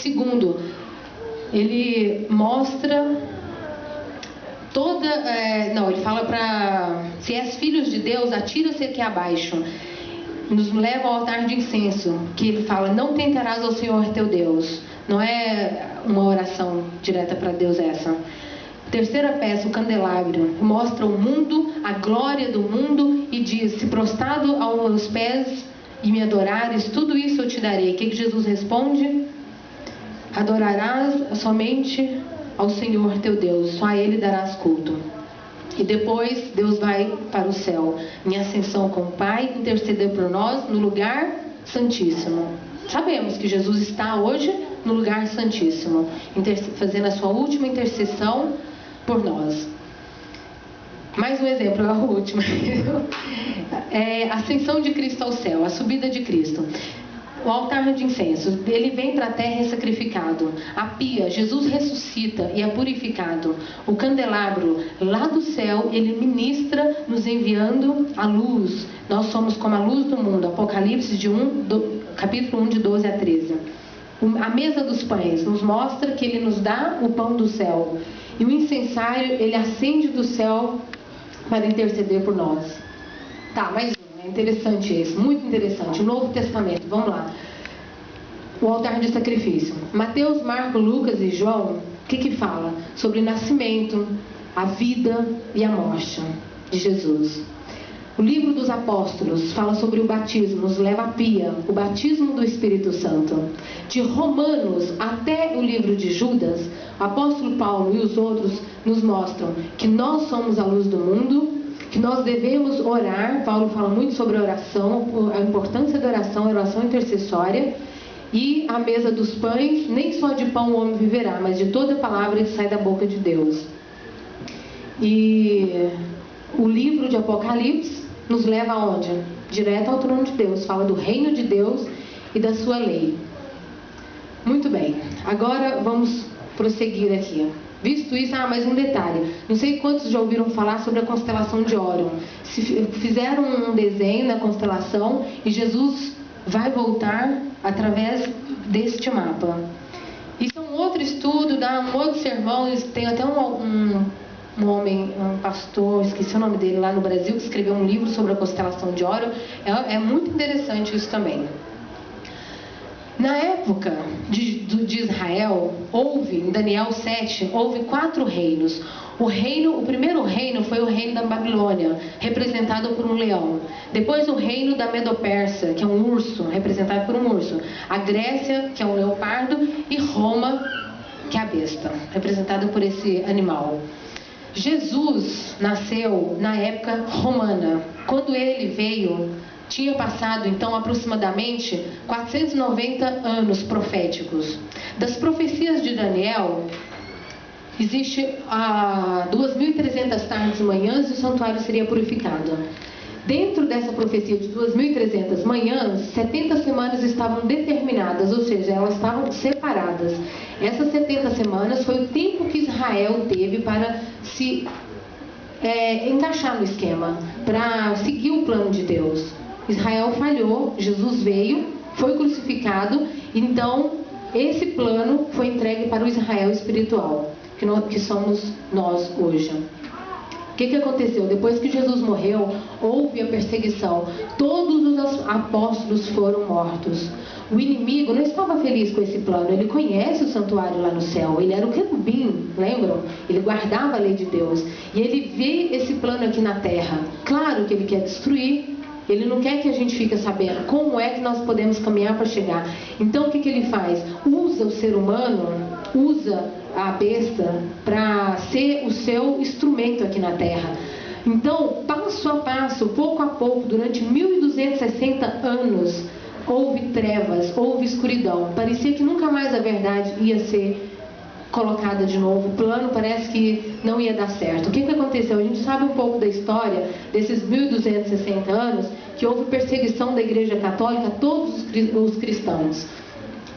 Segundo, ele mostra ele fala para: se és filhos de Deus, atira-se aqui abaixo. Nos leva ao altar de incenso, que ele fala: não tentarás ao Senhor teu Deus. Não é uma oração direta para Deus essa. Terceira peça, o candelabro, mostra o mundo, a glória do mundo, e diz: se prostrado aos meus pés e me adorares, tudo isso eu te darei. O que Jesus responde? Adorarás somente ao Senhor teu Deus, só a Ele darás culto. E depois Deus vai para o céu, em ascensão com o Pai, interceder por nós no lugar santíssimo. Sabemos que Jesus está hoje no lugar santíssimo, fazendo a sua última intercessão por nós. Mais um exemplo, é o último. A ascensão de Cristo ao céu, a subida de Cristo. O altar de incenso, ele vem para a terra e é sacrificado. A pia, Jesus ressuscita e é purificado. O candelabro, lá do céu, ele ministra, nos enviando a luz. Nós somos como a luz do mundo. Apocalipse capítulo 1, de 12 a 13. A mesa dos pães nos mostra que ele nos dá o pão do céu. E o incensário, ele acende do céu para interceder por nós. Tá, mais um. É interessante esse, muito interessante. O Novo Testamento, vamos lá. O altar de sacrifício. Mateus, Marcos, Lucas e João, o que fala? Sobre o nascimento, a vida e a morte de Jesus. O livro dos apóstolos fala sobre o batismo, nos leva à pia, o batismo do Espírito Santo. De Romanos até o livro de Judas, o apóstolo Paulo e os outros nos mostram que nós somos a luz do mundo, que nós devemos orar. Paulo fala muito sobre a oração, a importância da oração, a oração intercessória. E a mesa dos pães, nem só de pão o homem viverá, mas de toda palavra que sai da boca de Deus. E o livro de Apocalipse nos leva aonde? Direto ao trono de Deus. Fala do reino de Deus e da sua lei. Muito bem, agora vamos prosseguir aqui. Visto isso, mais um detalhe. Não sei quantos já ouviram falar sobre a constelação de Órion. Fizeram um desenho na constelação e Jesus vai voltar através deste mapa. Isso é um outro estudo, dá um outro sermão. Tem até um homem, um pastor, esqueci o nome dele, lá no Brasil, que escreveu um livro sobre a constelação de Órion. É muito interessante isso também. Na época de Israel, em Daniel 7, houve 4 reinos. O primeiro reino foi o reino da Babilônia, representado por um leão. Depois o reino da Medo-Persa, que é um urso, representado por um urso. A Grécia, que é um leopardo. E Roma, que é a besta, representada por esse animal. Jesus nasceu na época romana. Quando ele veio, tinha passado então aproximadamente 490 anos proféticos. Das profecias de Daniel, existe 2.300 tardes e manhãs e o santuário seria purificado. Dentro dessa profecia de 2.300 manhãs, 70 semanas estavam determinadas, ou seja, elas estavam separadas. Essas 70 semanas foi o tempo que Israel teve para se encaixar no esquema, para seguir o plano de Deus. Israel falhou, Jesus veio, foi crucificado, então esse plano foi entregue para o Israel espiritual, que somos nós hoje. O que aconteceu? Depois que Jesus morreu, houve a perseguição. Todos os apóstolos foram mortos. O inimigo não estava feliz com esse plano. Ele conhece o santuário lá no céu. Ele era o querubim, lembram? Ele guardava a lei de Deus. E ele vê esse plano aqui na terra. Claro que ele quer destruir. Ele não quer que a gente fique sabendo como é que nós podemos caminhar para chegar. Então o que ele faz? Usa o ser humano, usa a besta para ser o seu instrumento aqui na terra. Então, passo a passo, pouco a pouco, durante 1260 anos, houve trevas, houve escuridão. Parecia que nunca mais a verdade ia ser colocada de novo. O plano parece que não ia dar certo. O que aconteceu? A gente sabe um pouco da história desses 1260 anos, que houve perseguição da Igreja Católica a todos os cristãos.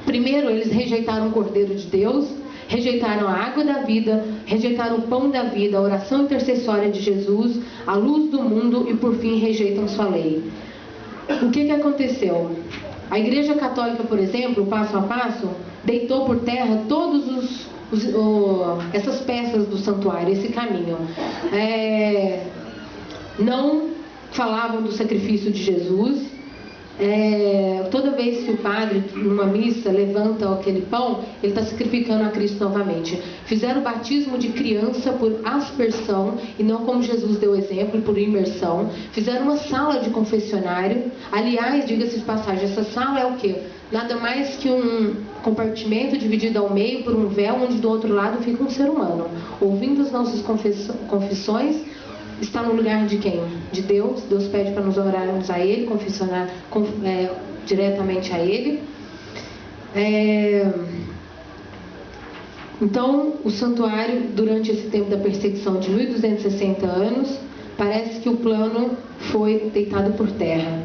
Primeiro, eles rejeitaram o Cordeiro de Deus, rejeitaram a água da vida, rejeitaram o pão da vida, a oração intercessória de Jesus, a luz do mundo e, por fim, rejeitam sua lei. O que aconteceu? A Igreja Católica, por exemplo, passo a passo, deitou por terra todos essas peças do santuário, esse caminho. Não falavam do sacrifício de Jesus. Toda vez que o padre, numa missa, levanta aquele pão, ele está sacrificando a Cristo novamente. Fizeram o batismo de criança por aspersão e não como Jesus deu exemplo, por imersão. Fizeram uma sala de confessionário. Aliás, diga-se de passagem, essa sala é o quê? Nada mais que um compartimento dividido ao meio por um véu, onde do outro lado fica um ser humano, ouvindo as nossas confissões. Está no lugar de quem? De Deus. Deus pede para nos orarmos a Ele, confessionar diretamente a Ele. Então, o santuário, durante esse tempo da perseguição de 1260 anos, parece que o plano foi deitado por terra.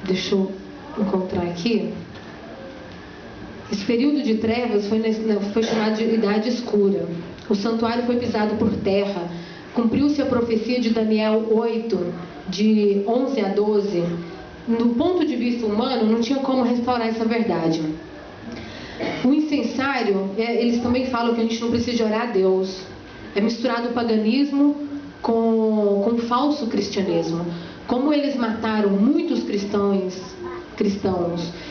Deixa eu encontrar aqui. Esse período de trevas foi chamado de Idade Escura. O santuário foi pisado por terra. Cumpriu-se a profecia de Daniel 8, de 11 a 12. Do ponto de vista humano, não tinha como restaurar essa verdade. O incensário, eles também falam que a gente não precisa de orar a Deus. É misturado o paganismo com falso cristianismo. Como eles mataram muitos cristãos,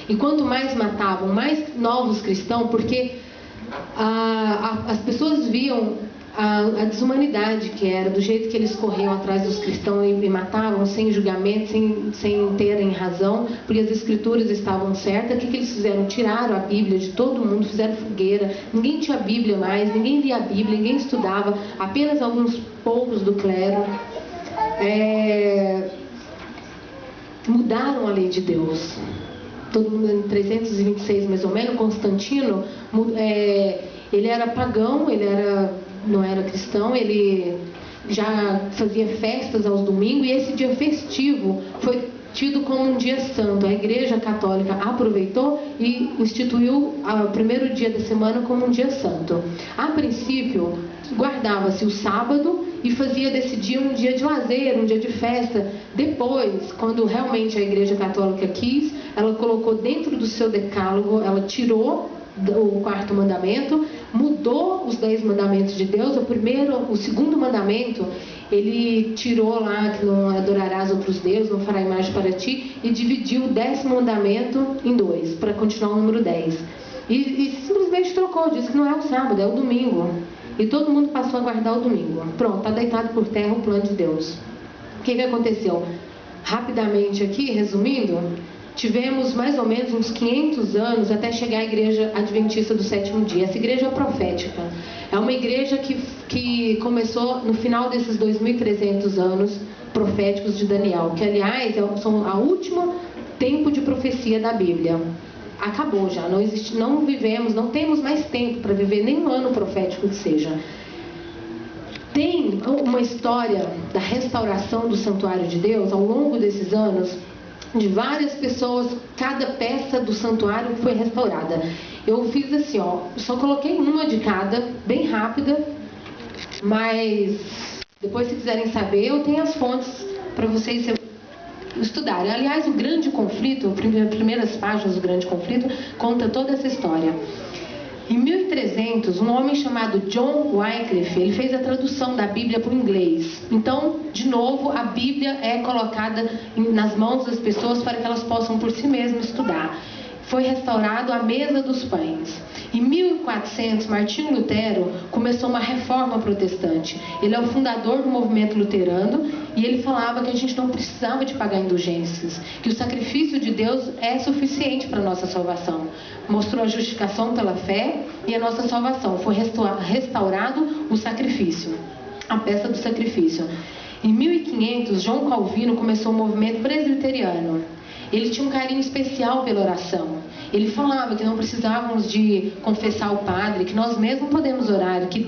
e quanto mais matavam, mais novos cristãos, porque as pessoas viam a desumanidade que era, do jeito que eles corriam atrás dos cristãos e matavam sem julgamento, sem terem razão, porque as escrituras estavam certas. O que eles fizeram? Tiraram a Bíblia de todo mundo, fizeram fogueira, ninguém tinha Bíblia mais, ninguém lia a Bíblia, ninguém estudava, apenas alguns poucos do clero. Mudaram a lei de Deus. Todo mundo em 326 mais ou menos, Constantino, ele era pagão, não era cristão, ele já fazia festas aos domingos, e esse dia festivo foi tido como um dia santo. A Igreja Católica aproveitou e instituiu o primeiro dia da semana como um dia santo. A princípio, guardava-se o sábado e fazia desse dia um dia de lazer, um dia de festa. Depois, quando realmente a Igreja Católica quis, ela colocou dentro do seu decálogo, ela tirou o quarto mandamento, mudou os 10 mandamentos de Deus. O segundo mandamento, ele tirou lá que não adorarás outros deuses, não fará imagem para ti, e dividiu o 10º mandamento em 2, para continuar o número 10. E simplesmente trocou, disse que não é o sábado, é o domingo. E todo mundo passou a guardar o domingo. Pronto, está deitado por terra o plano de Deus. O que aconteceu? Rapidamente aqui, resumindo, tivemos mais ou menos uns 500 anos até chegar à Igreja Adventista do Sétimo Dia. Essa igreja profética é uma igreja que começou no final desses 2.300 anos proféticos de Daniel, que aliás são a último tempo de profecia da Bíblia. Acabou já, não temos mais tempo para viver nenhum ano profético que seja. Tem uma história da restauração do santuário de Deus ao longo desses anos, de várias pessoas, cada peça do santuário foi restaurada. Eu fiz assim, só coloquei uma de cada, bem rápida, mas depois, se quiserem saber, eu tenho as fontes para vocês estudarem. Aliás, o Grande Conflito, as primeiras páginas do Grande Conflito, conta toda essa história. Em 1300, um homem chamado John Wycliffe, ele fez a tradução da Bíblia para o inglês. Então, de novo, a Bíblia é colocada nas mãos das pessoas para que elas possam por si mesmas estudar. Foi restaurado a mesa dos pães. Em 1400, Martinho Lutero começou uma reforma protestante. Ele é o fundador do movimento luterano e ele falava que a gente não precisava de pagar indulgências, que o sacrifício de Deus é suficiente para a nossa salvação. Mostrou a justificação pela fé e a nossa salvação. Foi restaurado o sacrifício, a peça do sacrifício. Em 1500, João Calvino começou o movimento presbiteriano. Ele tinha um carinho especial pela oração. Ele falava que não precisávamos de confessar ao Padre, que nós mesmos podemos orar, que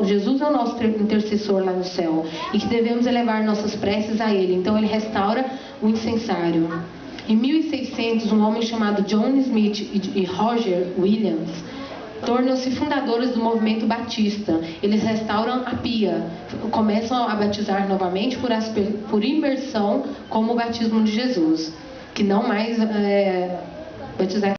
Jesus é o nosso intercessor lá no céu e que devemos elevar nossas preces a Ele. Então ele restaura o incensário. Em 1600, um homem chamado John Smith e Roger Williams tornam-se fundadores do movimento batista. Eles restauram a pia, começam a batizar novamente por imersão, como o batismo de Jesus, que não mais batizar